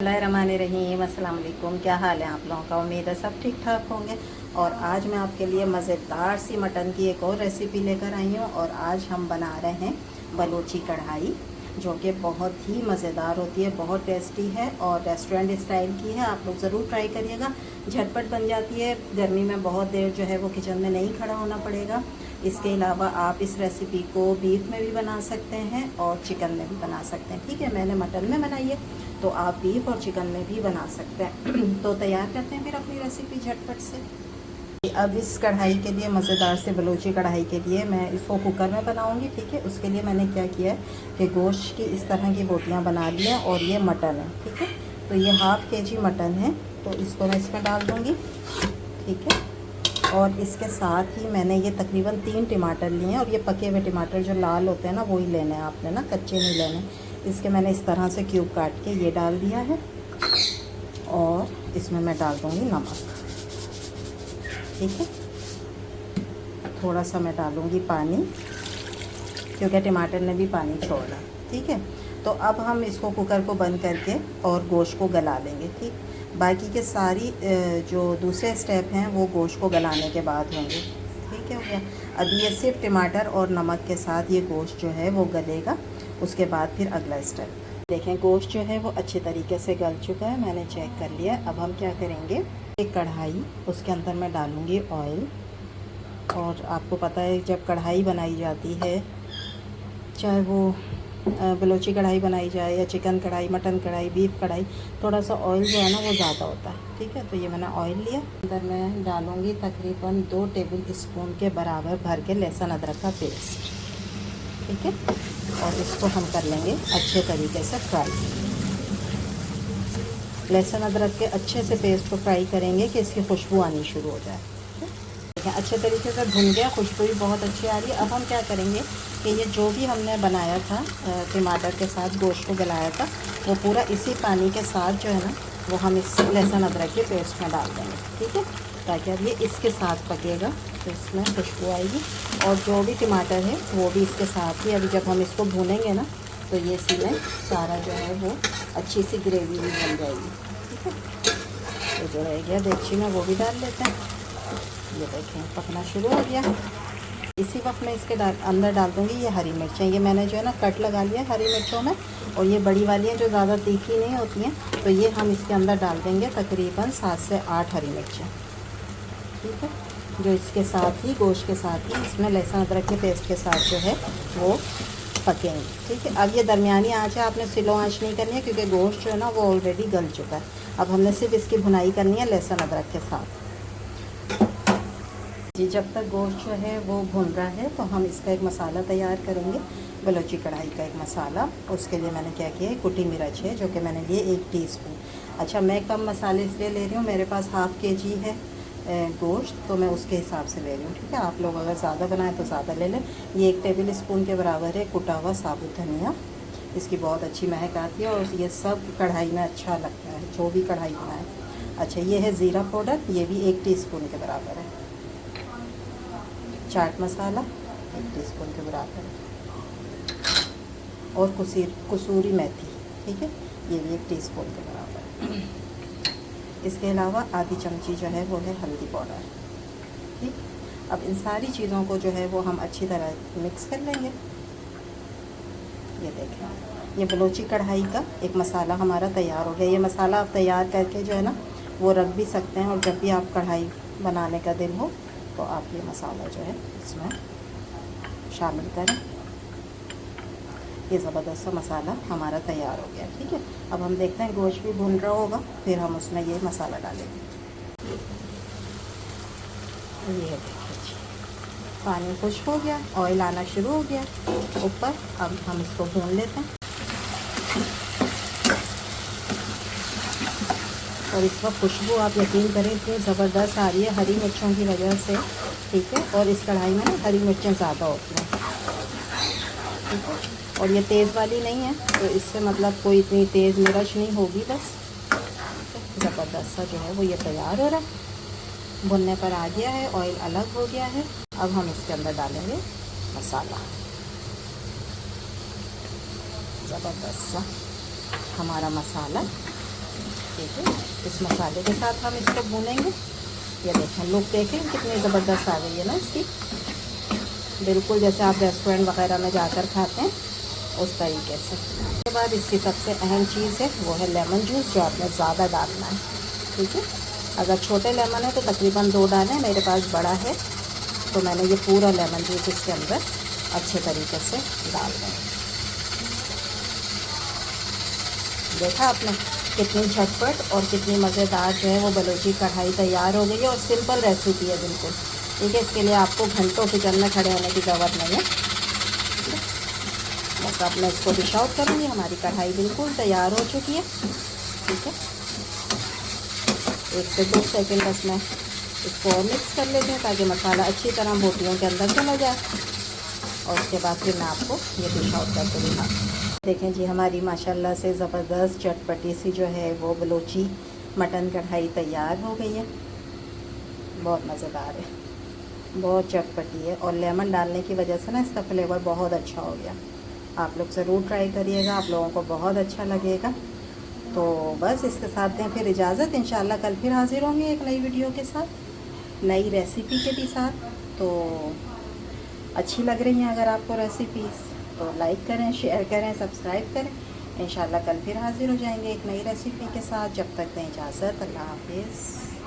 बिस्मिल्लाहिर्रहमानिर्रहीम। अस्सलाम वालेकुम। क्या हाल है आप लोगों का? उम्मीद है सब ठीक ठाक होंगे। और आज मैं आपके लिए मज़ेदार सी मटन की एक और रेसिपी लेकर आई हूँ। और आज हम बना रहे हैं बलोची कढ़ाई, जो कि बहुत ही मज़ेदार होती है, बहुत टेस्टी है और रेस्टोरेंट स्टाइल की है। आप लोग ज़रूर ट्राई करिएगा, झटपट बन जाती है। गर्मी में बहुत देर जो है वो किचन में नहीं खड़ा होना पड़ेगा। इसके अलावा आप इस रेसिपी को बीफ में भी बना सकते हैं और चिकन में भी बना सकते हैं। ठीक है, मैंने मटन में बनाई है, तो आप बीफ और चिकन में भी बना सकते हैं। तो तैयार करते हैं फिर अपनी रेसिपी झटपट से। अब इस कढ़ाई के लिए, मज़ेदार से बलोची कढ़ाई के लिए, मैं इसको कुकर में बनाऊंगी। ठीक है, उसके लिए मैंने क्या किया है कि गोश्त की इस तरह की बोटियां बना ली हैं और ये मटन है। ठीक है, तो ये हाफ़ kg मटन है, तो इसको मैं इसमें डाल दूँगी। ठीक है, और इसके साथ ही मैंने ये तकरीबन 3 टमाटर लिए हैं। और ये पके हुए टमाटर जो लाल होते हैं ना, वही लेने हैं आपने ना, कच्चे नहीं लेने। इसके मैंने इस तरह से क्यूब काट के ये डाल दिया है। और इसमें मैं डाल दूँगी नमक। ठीक है, थोड़ा सा मैं डालूँगी पानी, क्योंकि टमाटर ने भी पानी छोड़ा। ठीक है, तो अब हम इसको कुकर को बंद करके और गोश्त को गला लेंगे। ठीक, बाकी के सारी जो दूसरे स्टेप हैं वो गोश्त को गलाने के बाद होंगे। ठीक है, हो गया। अब ये सिर्फ टमाटर और नमक के साथ ये गोश्त जो है वो गलेगा। उसके बाद फिर अगला स्टेप देखें। गोश्त जो है वो अच्छे तरीके से गल चुका है, मैंने चेक कर लिया। अब हम क्या करेंगे, एक कढ़ाई, उसके अंदर मैं डालूँगी ऑयल। और आपको पता है, जब कढ़ाई बनाई जाती है, चाहे वो बलोची कढ़ाई बनाई जाए या चिकन कढ़ाई, मटन कढ़ाई, बीफ कढ़ाई, थोड़ा सा ऑयल जो है ना वो ज़्यादा होता है। ठीक है, तो ये मैंने ऑयल लिया। अंदर मैं डालूँगी तकरीबन 2 टेबल स्पून के बराबर भर के लहसुन अदरक का पेस्ट। ठीक है, और इसको हम कर लेंगे अच्छे तरीके से फ्राई। लहसुन अदरक के अच्छे से पेस्ट को फ्राई करेंगे कि इसकी खुशबू आनी शुरू हो जाए। देखिए, अच्छे तरीके से भुन गया, खुशबू भी बहुत अच्छी आ रही है। अब हम क्या करेंगे कि ये जो भी हमने बनाया था टमाटर के साथ गोश्त को गलाया था, वो पूरा इसी पानी के साथ जो है ना वो हम इस लहसुन अदरक के पेस्ट में डाल देंगे। ठीक है, ताकि अब ये इसके साथ पकेगा तो इसमें खुशबू आएगी। और जो भी टमाटर है वो भी इसके साथ ही, अभी जब हम इसको भूनेंगे ना तो ये इसी में सारा जो है वो अच्छी सी ग्रेवी भी बन जाएगी। ठीक है, तो जो रह गया देगची में वो भी डाल लेते हैं। ये देखें पकना शुरू हो गया। इसी वक्त मैं इसके अंदर डाल दूँगी ये हरी मिर्चें। ये मैंने जो है ना कट लगा लिया हरी मिर्चों में, और ये बड़ी वाली हैं जो ज़्यादा तीखी नहीं होती हैं, तो ये हम इसके अंदर डाल देंगे तकरीबन 7 से 8 हरी मिर्चें। ठीक है, जो इसके साथ ही गोश्त के साथ ही इसमें लहसुन अदरक के पेस्ट के साथ जो है वो पकेंगे। ठीक है, अब ये दरमियानी आँच है, आपने स्लो आँच नहीं करनी है, क्योंकि गोश्त जो है ना वो ऑलरेडी गल चुका है। अब हमने सिर्फ इसकी भुनाई करनी है लहसुन अदरक के साथ जी। जब तक गोश्त जो है वो भुन रहा है तो हम इसका एक मसाला तैयार करेंगे, बलोची कढ़ाई का एक मसाला। उसके लिए मैंने क्या किया है, कुटी मिर्च है जो कि मैंने लिए 1 टीस्पून। अच्छा, मैं कम मसाले इसलिए ले रही हूँ, मेरे पास हाफ़ kg है गोश्त, तो मैं उसके हिसाब से ले रही हूँ। ठीक है, आप लोग अगर ज़्यादा बनाएं तो ज़्यादा ले लें। ये 1 टेबल स्पून के बराबर है कुटा हुआ साबुत धनिया, इसकी बहुत अच्छी महक आती है और ये सब कढ़ाई में अच्छा लगता है, जो भी कढ़ाई बनाए। अच्छा, ये है ज़ीरा पाउडर, ये भी 1 टीस्पून के बराबर है। चाट मसाला 1 टीस्पून के बराबर है। और कसूरी मेथी, ठीक है, ये भी 1 टीस्पून के बराबर है। इसके अलावा आधी चमची जो है वो है हल्दी पाउडर। ठीक, अब इन सारी चीज़ों को जो है वो हम अच्छी तरह मिक्स कर लेंगे। ये देखें, ये बलोची कढ़ाई का एक मसाला हमारा तैयार हो गया। ये मसाला आप तैयार करके जो है ना वो रख भी सकते हैं, और जब भी आप कढ़ाई बनाने का दिन हो तो आप ये मसाला जो है इसमें शामिल करें। ये ज़बरदस्त सा मसाला हमारा तैयार हो गया। ठीक है, अब हम देखते हैं गोश्त भी भून रहा होगा, फिर हम उसमें ये मसाला डालेंगे। ये देखिए, पानी खुश्क हो गया, ऑयल आना शुरू हो गया ऊपर। अब हम इसको भून लेते हैं। और इस वक्त खुशबू आप यकीन करें इतनी ज़बरदस्त आ रही है हरी मिर्चों की वजह से। ठीक है, और इस कढ़ाई में ना हरी मिर्चें ज़्यादा होती हैं। ठीक है, और ये तेज़ वाली नहीं है, तो इससे मतलब कोई इतनी तेज़ मिर्च नहीं होगी बस। ज़बरदस्त सा जो है वो ये तैयार हो रहा है, भुनने पर आ गया है, ऑयल अलग हो गया है। अब हम इसके अंदर डालेंगे मसाला। ज़बरदस्त सा हमारा मसाला ठीक है, इस मसाले के साथ हम इसको भूनेंगे। ये देखें, लुक देखें कितनी ज़बरदस्त आ गई है ना इसकी, बिल्कुल जैसे आप रेस्टोरेंट वगैरह में जाकर खाते हैं उस तरीके से। उसके बाद इसकी सबसे अहम चीज़ है वो है लेमन जूस, जो आपने ज़्यादा डालना है। ठीक है, अगर छोटे लेमन है तो तकरीबन 2 डालें, मेरे पास बड़ा है तो मैंने ये पूरा लेमन जूस इसके अंदर अच्छे तरीके से डाल दें। देखा आपने कितनी झटपट और कितनी मज़ेदार जो है वो बलोची कढ़ाई तैयार हो गई है, और सिंपल रेसिपी है बिल्कुल। ठीक है, इसके लिए आपको घंटों किचन में खड़े होने की ज़रूरत नहीं है। बस अब मैं इसको डिश आउट करूँगी, हमारी कढ़ाई बिल्कुल तैयार हो चुकी है। ठीक है, 1 से 2 सेकंड बस मैं इसको और मिक्स कर लेते हैं ताकि मसाला अच्छी तरह बोटियों के अंदर चला जाए, और उसके बाद फिर मैं आपको ये डिश आउट करके दिखाती हूँ। देखें जी, हमारी माशाल्लाह से ज़बरदस्त चटपटी सी जो है वो बलोची मटन कढ़ाई तैयार हो गई है। बहुत मज़ेदार है, बहुत चटपटी है, और लेमन डालने की वजह से ना इसका फ्लेवर बहुत अच्छा हो गया। आप लोग ज़रूर ट्राई करिएगा, आप लोगों को बहुत अच्छा लगेगा। तो बस इसके साथ दें फिर इजाज़त, इंशाल्लाह कल फिर हाज़िर होंगे एक नई वीडियो के साथ, नई रेसिपी के भी साथ। तो अच्छी लग रही हैं अगर आपको रेसिपीज़ तो लाइक करें, शेयर करें, सब्सक्राइब करें। इंशाल्लाह कल फिर हाज़िर हो जाएंगे एक नई रेसिपी के साथ। जब तक दें इजाज़त, अल्लाह हाफ़िज़।